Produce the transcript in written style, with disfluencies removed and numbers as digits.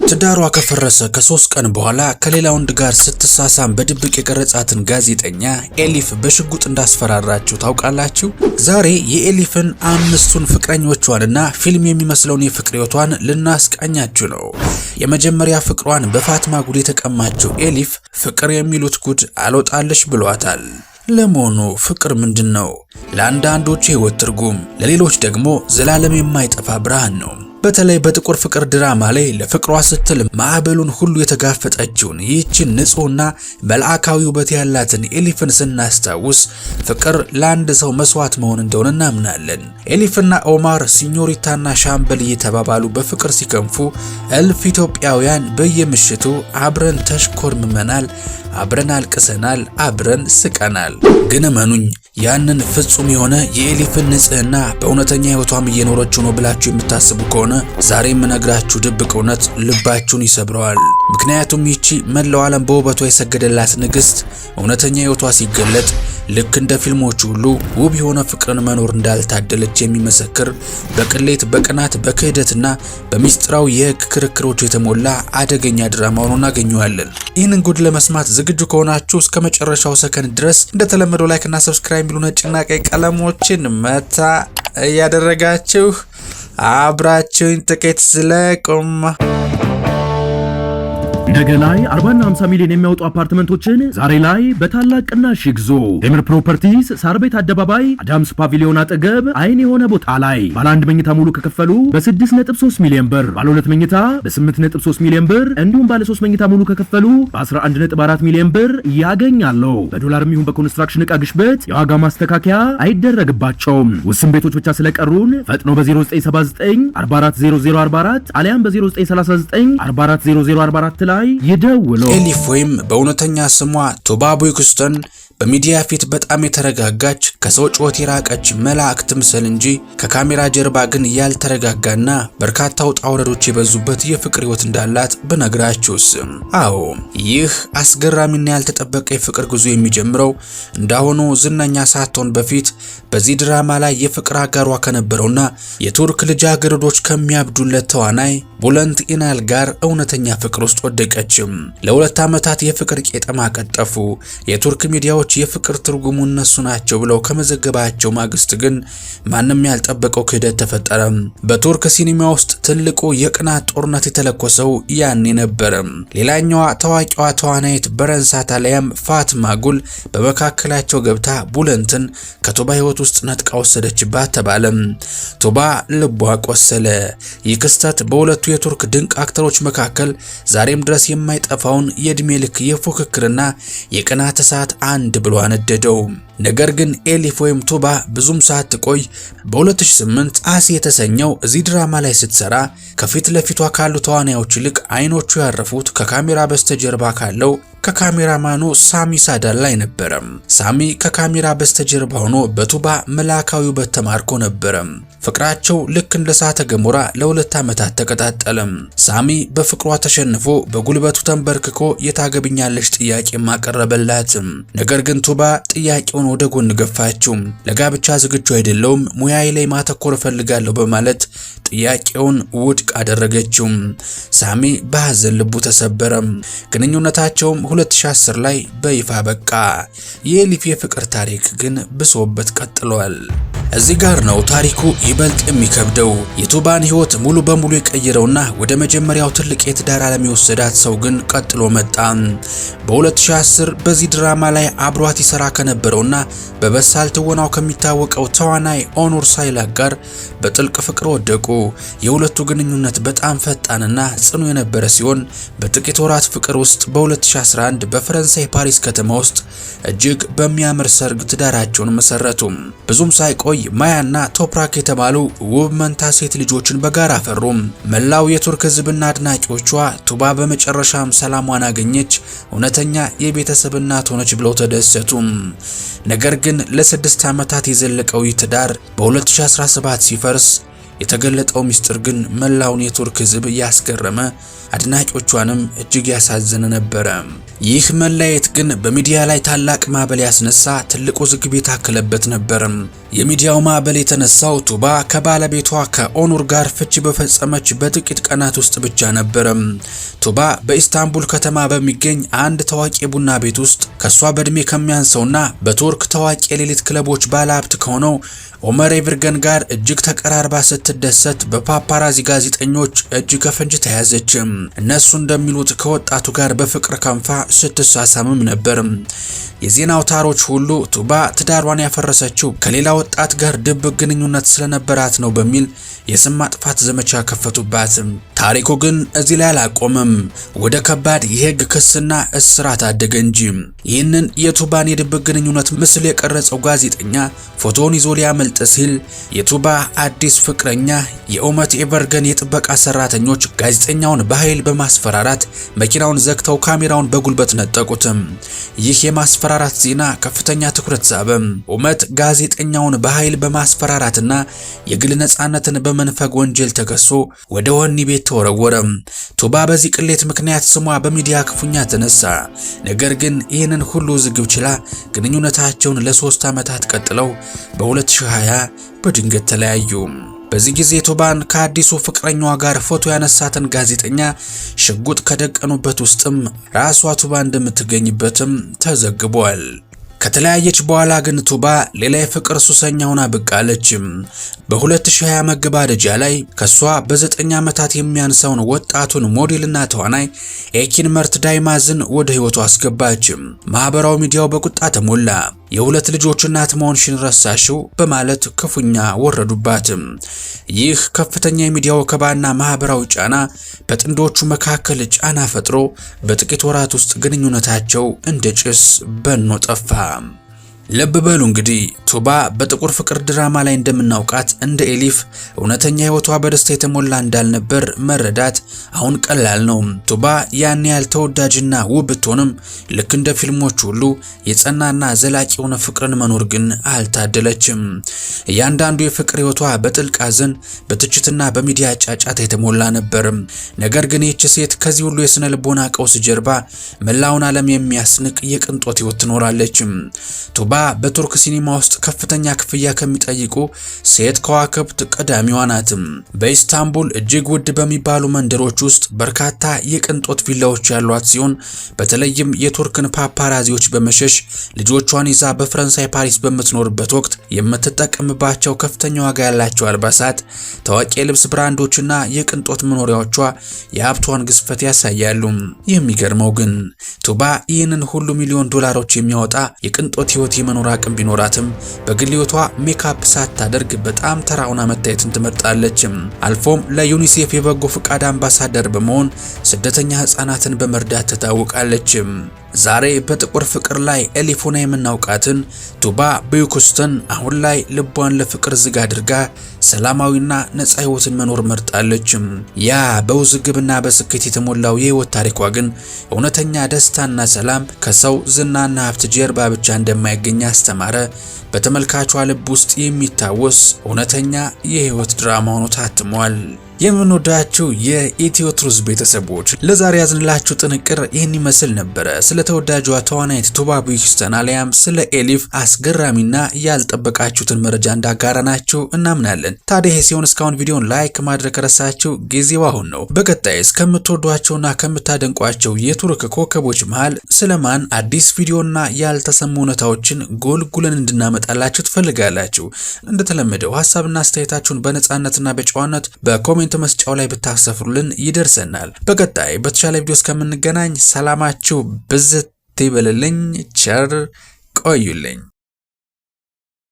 ትዳሯ ከፈረሰ ከ3 ቀን በኋላ ከሌላ ወንድ ጋር ስትሳሳም በድብቅ የቀረጻትን ጋዜጠኛ ኤሊፍ በሽጉጥ እንዳስፈራራችሁ ታውቃላችሁ? ዛሬ የኤሊፍን 5ቱን ፍቅረኞቿንና ፊልም የሚመስለውን የፍቅር ህይወቷን ልናስቃኛችሁ ነው። የመጀመሪያ ፍቅሯን በፋትማ ጉድ የተቀማችው ኤሊፍ ፍቅር የሚሉት ጉድ አልወጣልሽ ብሏታል። ለመሆኑ ፍቅር ምንድነው? ለአንዳንዶች የህይወት ትርጉም፣ ለሌሎች ደግሞ ዘላለም የማይጠፋ ብርሃን ነው። በተለይ በጥቁር ፍቅር ድራማ ላይ ለፍቅሯ ስትል ማዕበሉን ሁሉ የተጋፈጠችውን ይህችን ንጹህና መልአካዊ ውበት ያላትን ኤሊፍን ስናስታውስ ፍቅር ለአንድ ሰው መስዋዕት መሆን እንደሆነ እናምናለን። ኤሊፍና ኦማር ሲኞሪታና ሻምበል እየተባባሉ በፍቅር ሲከንፉ እልፍ ኢትዮጵያውያን በየምሽቱ አብረን ተሽኮርምመናል፣ አብረን አልቅሰናል፣ አብረን ስቀናል። ግን እመኑኝ ያንን ፍጹም የሆነ የኤሊፍን ንጽህና በእውነተኛ ህይወቷም እየኖረችው ነው ብላችሁ የምታስቡ ከሆነ ዛሬ የምነግራችሁ ድብቅ እውነት ልባችሁን ይሰብረዋል። ምክንያቱም ይቺ መላው ዓለም በውበቷ የሰገደላት ንግስት እውነተኛ ህይወቷ ሲገለጥ ልክ እንደ ፊልሞቹ ሁሉ ውብ የሆነ ፍቅርን መኖር እንዳልታደለች የሚመሰክር በቅሌት፣ በቅናት፣ በክህደትና በሚስጥራዊ የህግ ክርክሮች የተሞላ አደገኛ ድራማ ሆኖ እናገኘዋለን። ይህንን ጉድ ለመስማት ዝግጁ ከሆናችሁ እስከ መጨረሻው ሰከንድ ድረስ እንደተለመደው ላይክ እና ሰብስክራይብ የሚሉ ነጭና ቀይ ቀለሞችን መታ እያደረጋችሁ አብራችሁኝ ጥቂት ዝለቁም። ነገ ላይ 40 እና 50 ሚሊዮን የሚያወጡ አፓርትመንቶችን ዛሬ ላይ በታላቅ ቅናሽ ይግዙ። ቴምር ፕሮፐርቲስ ሳር ቤት አደባባይ አዳምስ ፓቪሊዮን አጠገብ አይን የሆነ ቦታ ላይ ባለ 1 መኝታ ሙሉ ከከፈሉ በ6.3 ሚሊዮን ብር፣ ባለ 2 መኝታ በ8.3 ሚሊዮን ብር እንዲሁም ባለ 3 መኝታ ሙሉ ከከፈሉ በ11.4 ሚሊዮን ብር ያገኛሉ። በዶላርም ይሁን በኮንስትራክሽን ዕቃ ግሽበት የዋጋ ማስተካከያ አይደረግባቸውም። ውስን ቤቶች ብቻ ስለቀሩን ፈጥኖ በ0979 440044 አሊያም በ0939 440044 ላይ ይደውሉ። ኤሊፍ ወይም በእውነተኛ ስሟ ቱባ ቡክስተን በሚዲያ ፊት በጣም የተረጋጋች ከሰው ጩኸት የራቀች መላእክት ትምሰል እንጂ ከካሜራ ጀርባ ግን ያልተረጋጋና በርካታ ውጣ ውረዶች የበዙበት የፍቅር ህይወት እንዳላት ብነግራችሁስ? አዎ፣ ይህ አስገራሚና ያልተጠበቀ የፍቅር ጉዞ የሚጀምረው እንዳሁኑ ዝነኛ ሳትሆን በፊት በዚህ ድራማ ላይ የፍቅር አጋሯ ከነበረውና የቱርክ ልጃገረዶች ከሚያብዱለት ተዋናይ ቡለንት ኢናል ጋር እውነተኛ ፍቅር ውስጥ ወደቀችም። ለ2 ዓመታት የፍቅር ቄጠማ ቀጠፉ። የቱርክ ሚዲያዎች የፍቅር ትርጉሙ እነሱ ናቸው ብለው ከመዘገባቸው ማግስት ግን ማንም ያልጠበቀው ክህደት ተፈጠረ። በቱርክ ሲኒማ ውስጥ ትልቁ የቅናት ጦርነት የተለኮሰው ያኔ ነበር። ሌላኛዋ ታዋቂዋ ተዋናይት በረንሳት አሊያም ፋትማ ጉል በመካከላቸው ገብታ ቡለንትን ከቱባ ህይወት ውስጥ ነጥቃ ወሰደችባት ተባለ። ቱባ ልቧ ቆሰለ። ይህ ክስተት በሁለቱ የቱርክ ድንቅ አክተሮች መካከል ዛሬም ድረስ የማይጠፋውን የእድሜ ልክ የፉክክርና የቅናት እሳት አንድ ብሎ አነደደው። ነገር ግን ኤሊፍ ወይም ቱባ ብዙም ሳትቆይ በ2008 አሲ የተሰኘው እዚህ ድራማ ላይ ስትሰራ ከፊት ለፊቷ ካሉ ተዋናዮች ይልቅ አይኖቹ ያረፉት ከካሜራ በስተጀርባ ካለው ከካሜራማኑ ሳሚ ሳዳል ላይ ነበረ። ሳሚ ከካሜራ በስተጀርባ ሆኖ በቱባ መልአካዊ ውበት ተማርኮ ነበረ። ፍቅራቸው ልክ እንደ እሳተ ገሞራ ለ2 ዓመታት ተቀጣጠለ። ሳሚ በፍቅሯ ተሸንፎ በጉልበቱ ተንበርክኮ የታገብኛለች ጥያቄ ማቀረበላት። ነገር ግን ቱባ ጥያቄውን ወደ ጎን ገፋችው። ለጋብቻ ዝግጁ አይደለውም፣ ሙያዬ ላይ ማተኮር እፈልጋለሁ በማለት ጥያቄውን ውድቅ አደረገችው። ሳሚ በሐዘን ልቡ ተሰበረ። ግንኙነታቸውም 2010 ላይ በይፋ በቃ። የኤሊፍ የፍቅር ታሪክ ግን ብሶበት ቀጥሏል። እዚህ ጋር ነው ታሪኩ ይበልጥ የሚከብደው። የቱባን ህይወት ሙሉ በሙሉ የቀየረውና ወደ መጀመሪያው ትልቅ የትዳር ዓለም የወሰዳት ሰው ግን ቀጥሎ መጣ። በ2010 በዚህ ድራማ ላይ አብሯት ይሰራ ከነበረውና በበሳል ትወናው ከሚታወቀው ተዋናይ ኦኑር ሳይላክ ጋር በጥልቅ ፍቅር ወደቁ። የሁለቱ ግንኙነት በጣም ፈጣንና ጽኑ የነበረ ሲሆን በጥቂት ወራት ፍቅር ውስጥ በ2011 በፈረንሳይ ፓሪስ ከተማ ውስጥ እጅግ በሚያምር ሰርግ ትዳራቸውን መሰረቱ። ብዙም ሳይቆይ ማያና ቶፕራክ የተባሉ ውብ መንታ ሴት ልጆችን በጋራ አፈሩ። መላው የቱርክ ህዝብና አድናቂዎቿ ቱባ በመጨረሻም ሰላሟን አገኘች፣ እውነተኛ የቤተሰብ እናት ሆነች ብለው ተደሰቱ። ነገር ግን ለ6 ዓመታት የዘለቀው ይህ ትዳር በ2017 ሲፈርስ የተገለጠው ሚስጥር ግን መላውን የቱርክ ህዝብ ያስገረመ አድናቂዎቿንም እጅግ ያሳዝን ነበረ። ይህ መለያየት ግን በሚዲያ ላይ ታላቅ ማዕበል ያስነሳ ትልቅ ውዝግብ የታከለበት ነበር። የሚዲያው ማዕበል የተነሳው ቱባ ከባለቤቷ ከኦኑር ጋር ፍቺ በፈጸመች በጥቂት ቀናት ውስጥ ብቻ ነበር። ቱባ በኢስታንቡል ከተማ በሚገኝ አንድ ታዋቂ ቡና ቤት ውስጥ ከሷ በእድሜ ከሚያንሰውና በቱርክ ታዋቂ የሌሊት ክለቦች ባለሀብት ከሆነው ኦመር ኤቪርገን ጋር እጅግ ተቀራርባ ስትደሰት በፓፓራዚ ጋዜጠኞች እጅ ከፍንጅ ተያዘች። እነሱ እንደሚሉት ከወጣቱ ጋር በፍቅር ከንፋ ስትሳሳምም ነበር። የዜና አውታሮች ሁሉ ቱባ ትዳሯን ያፈረሰችው ከሌላ ወጣት ጋር ድብቅ ግንኙነት ስለነበራት ነው በሚል የስም ማጥፋት ዘመቻ ከፈቱባት። ታሪኩ ግን እዚህ ላይ አላቆመም። ወደ ከባድ የህግ ክስና እስራት አደገ እንጂ። ይህንን የቱባን የድብቅ ግንኙነት ምስል የቀረጸው ጋዜጠኛ ፎቶውን ይዞ ሊያመልጥ ሲል የቱባ አዲስ ፍቅረኛ የኦመር ኤቪርገን የጥበቃ ሰራተኞች ጋዜጠኛውን በኃይል በማስፈራራት መኪናውን ዘግተው ካሜራውን በጉልበት ነጠቁት። ይህ የማስፈራራት ዜና ከፍተኛ ትኩረት ሳበ። ኦመር ጋዜጠኛውን በኃይል በማስፈራራትና የግል ነፃነትን በመንፈግ ወንጀል ተከሶ ወደ ወህኒ ቤት ተወረወረ። ቱባ በዚህ ቅሌት ምክንያት ስሟ በሚዲያ ክፉኛ ተነሳ። ነገር ግን ይህንን ሁሉ ዝግብ ችላ ግንኙነታቸውን ለ3 ዓመታት ቀጥለው በ2020 በድንገት ተለያዩ። በዚህ ጊዜ ቱባን ከአዲሱ ፍቅረኛዋ ጋር ፎቶ ያነሳትን ጋዜጠኛ ሽጉጥ ከደቀኑበት ውስጥም ራሷ ቱባ እንደምትገኝበትም ተዘግቧል። ከተለያየች በኋላ ግን ቱባ ሌላ የፍቅር ሱሰኛ ሆና ብቅ አለች። በ2020 መገባደጃ ላይ ከሷ በ9 ዓመታት የሚያንሰውን ወጣቱን ሞዴልና ተዋናይ ኤኪን መርት ዳይማዝን ወደ ህይወቱ አስገባች። ማህበራዊ ሚዲያው በቁጣ ተሞላ። የሁለት ልጆች እናት መሆንሽን ረሳሽው በማለት ክፉኛ ወረዱባት። ይህ ከፍተኛ የሚዲያ ወከባና ማህበራዊ ጫና በጥንዶቹ መካከል ጫና ፈጥሮ በጥቂት ወራት ውስጥ ግንኙነታቸው እንደ ጭስ በኖ ጠፋ። ልብ በሉ እንግዲህ ቱባ በጥቁር ፍቅር ድራማ ላይ እንደምናውቃት እንደ ኤሊፍ እውነተኛ ህይወቷ በደስታ የተሞላ እንዳልነበር መረዳት አሁን ቀላል ነው። ቱባ ያን ያህል ተወዳጅና ውብ ብትሆንም ልክ እንደ ፊልሞች ሁሉ የጸናና ዘላቂ የሆነ ፍቅርን መኖር ግን አልታደለችም። እያንዳንዱ የፍቅር ህይወቷ በጥልቅ ሐዘን፣ በትችትና በሚዲያ ጫጫታ የተሞላ ነበር። ነገር ግን ይህች ሴት ከዚህ ሁሉ የስነ ልቦና ቀውስ ጀርባ መላውን ዓለም የሚያስንቅ የቅንጦት ህይወት ትኖራለች። ቱባ በቱርክ ሲኒማ ውስጥ ከፍተኛ ክፍያ ከሚጠይቁ ሴት ከዋክብት ቀዳሚዋ ናት። በኢስታንቡል እጅግ ውድ በሚባሉ መንደሮች ውስጥ በርካታ የቅንጦት ቪላዎች ያሏት ሲሆን በተለይም የቱርክን ፓፓራዚዎች በመሸሽ ልጆቿን ይዛ በፈረንሳይ ፓሪስ በምትኖርበት ወቅት የምትጠቀምባቸው ከፍተኛ ዋጋ ያላቸው አልባሳት፣ ታዋቂ የልብስ ብራንዶችና የቅንጦት መኖሪያዎቿ የሀብቷን ግዝፈት ያሳያሉ። የሚገርመው ግን ቱባ ይህንን ሁሉ ሚሊዮን ዶላሮች የሚያወጣ የቅንጦት ህይወት የመኖር አቅም ቢኖራትም በግል ህይወቷ ሜካፕ ሳታደርግ በጣም ተራውና መታየትን ትመርጣለች። አልፎም ለዩኒሴፍ የበጎ ፍቃድ አምባሳደር በመሆን ስደተኛ ህፃናትን በመርዳት ትታወቃለች። ዛሬ በጥቁር ፍቅር ላይ ኤሊፍ ሆና የምናውቃትን ቱባ ቡዩክስትን አሁን ላይ ልቧን ለፍቅር ዝግ አድርጋ ሰላማዊና ነፃ ህይወትን መኖር መርጣለች። ያ በውዝግብና በስኬት የተሞላው የህይወት ታሪኳ ግን እውነተኛ ደስታና ሰላም ከሰው ዝናና ሀብት ጀርባ ብቻ እንደማይገኝ አስተማረ። በተመልካቿ ልብ ውስጥ የሚታወስ እውነተኛ የህይወት ድራማ ሆኖ ታትሟል። የምንወዳችሁ የኢትዮ ትሩዝ ቤተሰቦች ለዛሬ ያዝንላችሁ ጥንቅር ይህን ይመስል ነበረ። ስለ ተወዳጇ ተዋናይት ቱባ ቡዩክስተን አሊያም ስለ ኤሊፍ አስገራሚና ያልጠበቃችሁትን መረጃ እንዳጋራናችሁ እናምናለን። ታዲያ ይሄ ሲሆን እስካሁን ቪዲዮን ላይክ ማድረግ ረሳችሁ፣ ጊዜው አሁን ነው። በቀጣይ እስከምትወዷቸውና ከምታደንቋቸው የቱርክ ኮከቦች መሃል ስለማን አዲስ ቪዲዮና ያልተሰሙ እውነታዎችን ጎልጉለን እንድናመጣላችሁ ትፈልጋላችሁ? እንደተለመደው ሀሳብና አስተያየታችሁን በነጻነትና በጨዋነት በኮሜንት መስጫው ላይ ብታሰፍሩልን ይደርሰናል። በቀጣይ በተሻለ ቪዲዮ እስከምንገናኝ ሰላማችሁ ብዝት ይበልልኝ። ቸር ቆዩልኝ።